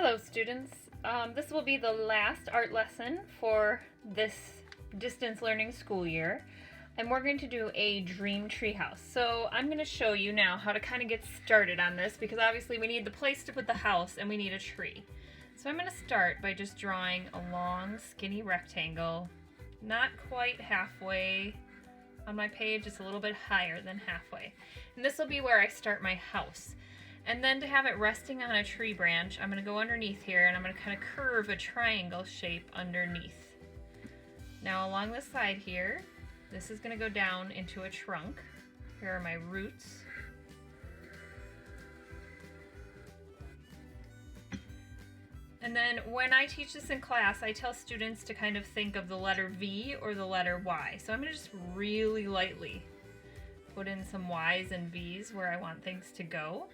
Hello students, this will be the last art lesson for this distance learning school year, and we're going to do a dream treehouse. So I'm going to show you now how to kind of get started on this, because obviously we need the place to put the house and we need a tree. So I'm going to start by just drawing a long skinny rectangle, not quite halfway on my page, it's a little bit higher than halfway. And this will be where I start my house. And then to have it resting on a tree branch, I'm going to go underneath here and I'm going to kind of curve a triangle shape underneath. Now along the side here, this is going to go down into a trunk. Here are my roots. And then when I teach this in class, I tell students to kind of think of the letter V or the letter Y. So I'm going to just really lightly put in some Y's and V's where I want things to go.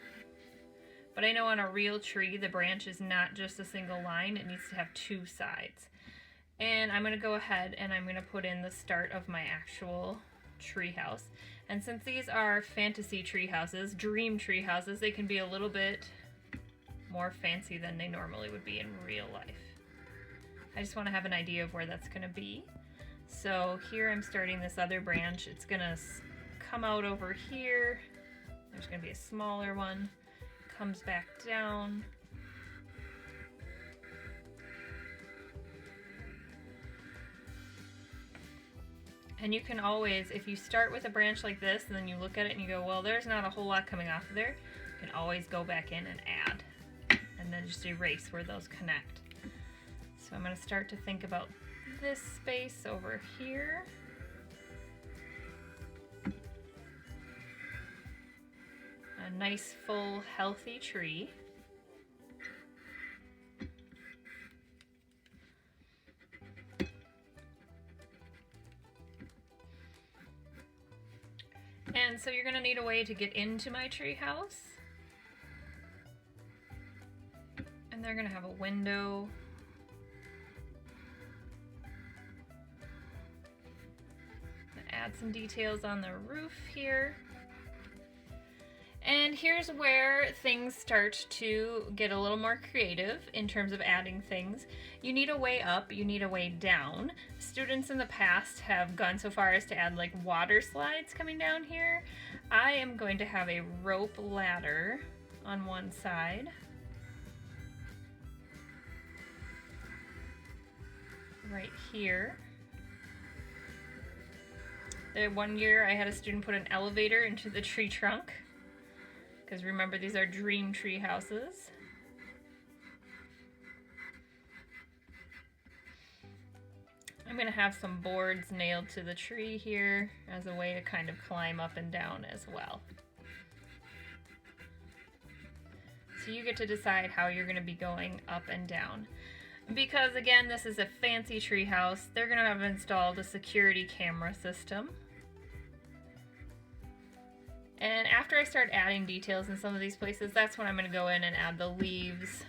But I know on a real tree, the branch is not just a single line, it needs to have two sides. And I'm going to go ahead and I'm going to put in the start of my actual tree house. And since these are fantasy tree houses, dream tree houses, they can be a little bit more fancy than they normally would be in real life. I just want to have an idea of where that's going to be. So here I'm starting this other branch. It's going to come out over here. There's going to be a smaller one. Comes back down. And you can always, if you start with a branch like this and then you look at it and you go, well, there's not a whole lot coming off of there, you can always go back in and add. And then just erase where those connect. So I'm going to start to think about this space over here. A nice, full, healthy tree. And so you're going to need a way to get into my tree house. And they're going to have a window. Add some details on the roof here. And here's where things start to get a little more creative in terms of adding things. You need a way up, you need a way down. Students in the past have gone so far as to add like water slides coming down here. I am going to have a rope ladder on one side. Right here. One year I had a student put an elevator into the tree trunk. Because remember, these are dream tree houses. I'm going to have some boards nailed to the tree here as a way to kind of climb up and down as well. So you get to decide how you're going to be going up and down. Because again, this is a fancy tree house, they're going to have installed a security camera system. And after I start adding details in some of these places, that's when I'm going to go in and add the leaves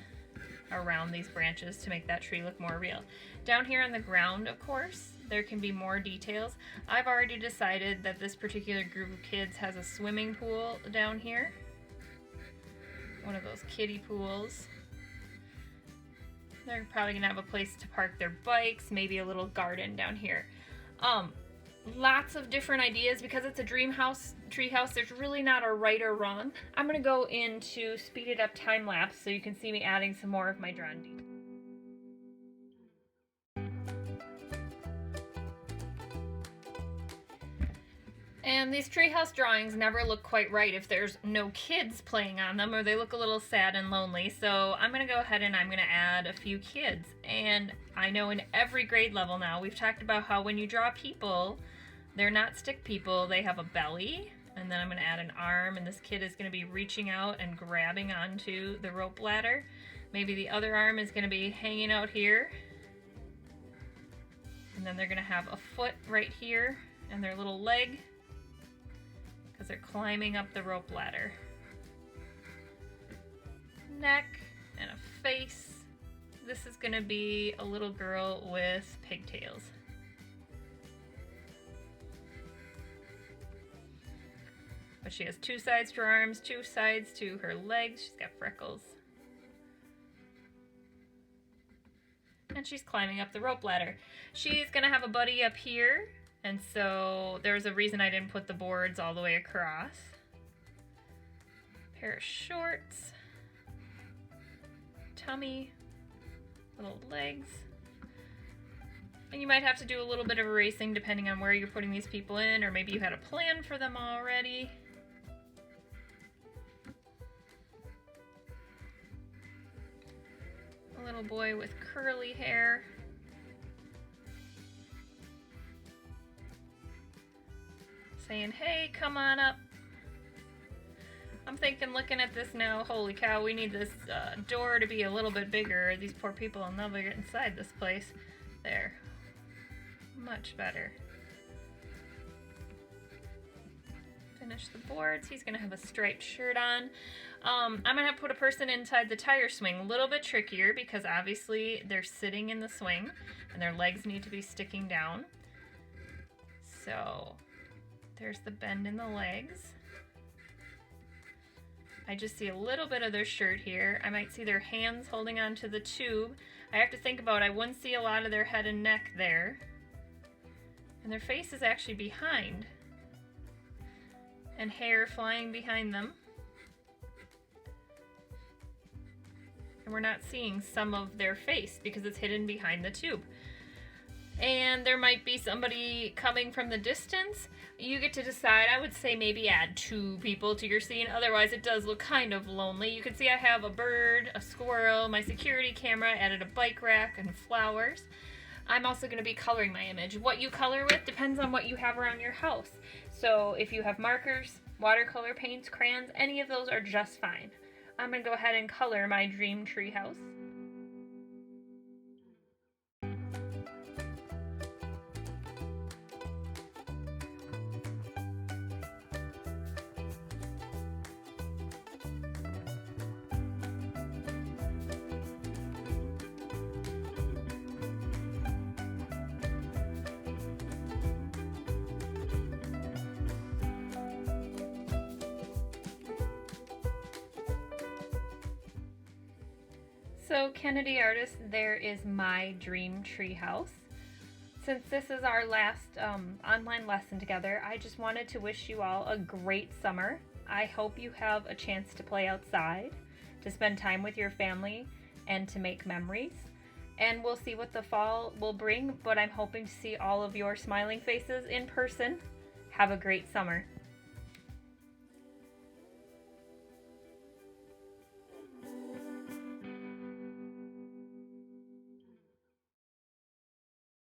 around these branches to make that tree look more real. Down here on the ground, of course, there can be more details. I've already decided that this particular group of kids has a swimming pool down here. One of those kiddie pools. They're probably going to have a place to park their bikes, maybe a little garden down here. Lots of different ideas. Because it's a dream house, tree house, there's really not a right or wrong. I'm going to go into speeded up time lapse so you can see me adding some more of my drawn details. And these treehouse drawings never look quite right if there's no kids playing on them, or they look a little sad and lonely. So I'm going to go ahead and I'm going to add a few kids. And I know in every grade level now, we've talked about how when you draw people, they're not stick people, they have a belly. And then I'm going to add an arm, and this kid is going to be reaching out and grabbing onto the rope ladder. Maybe the other arm is going to be hanging out here. And then they're going to have a foot right here and their little leg, because they're climbing up the rope ladder. Neck and a face. This is going to be a little girl with pigtails. But she has two sides to her arms, two sides to her legs. She's got freckles. And she's climbing up the rope ladder. She's gonna have a buddy up here, and so there's a reason I didn't put the boards all the way across. Pair of shorts, tummy, little legs. And you might have to do a little bit of erasing depending on where you're putting these people in, or maybe you had a plan for them already. A little boy with curly hair. Saying, hey, come on up. I'm thinking, looking at this now, holy cow, we need this door to be a little bit bigger. These poor people will never get inside this place. There. Much better. Finish the boards. He's going to have a striped shirt on. I'm going to have to put a person inside the tire swing. A little bit trickier because obviously they're sitting in the swing and their legs need to be sticking down. So there's the bend in the legs. I just see a little bit of their shirt here. I might see their hands holding onto the tube. I have to think about, I wouldn't see a lot of their head and neck there. And their face is actually behind. And hair flying behind them. And we're not seeing some of their face because it's hidden behind the tube. And there might be somebody coming from the distance. You get to decide. I would say maybe add 2 people to your scene. Otherwise, it does look kind of lonely. You can see I have a bird, a squirrel, my security camera, added a bike rack, and flowers. I'm also going to be coloring my image. What you color with depends on what you have around your house. So if you have markers, watercolor paints, crayons, any of those are just fine. I'm going to go ahead and color my dream tree house. So Kennedy Artist, there is my dream tree house. Since this is our last online lesson together, I just wanted to wish you all a great summer. I hope you have a chance to play outside, to spend time with your family, and to make memories. And we'll see what the fall will bring, but I'm hoping to see all of your smiling faces in person. Have a great summer.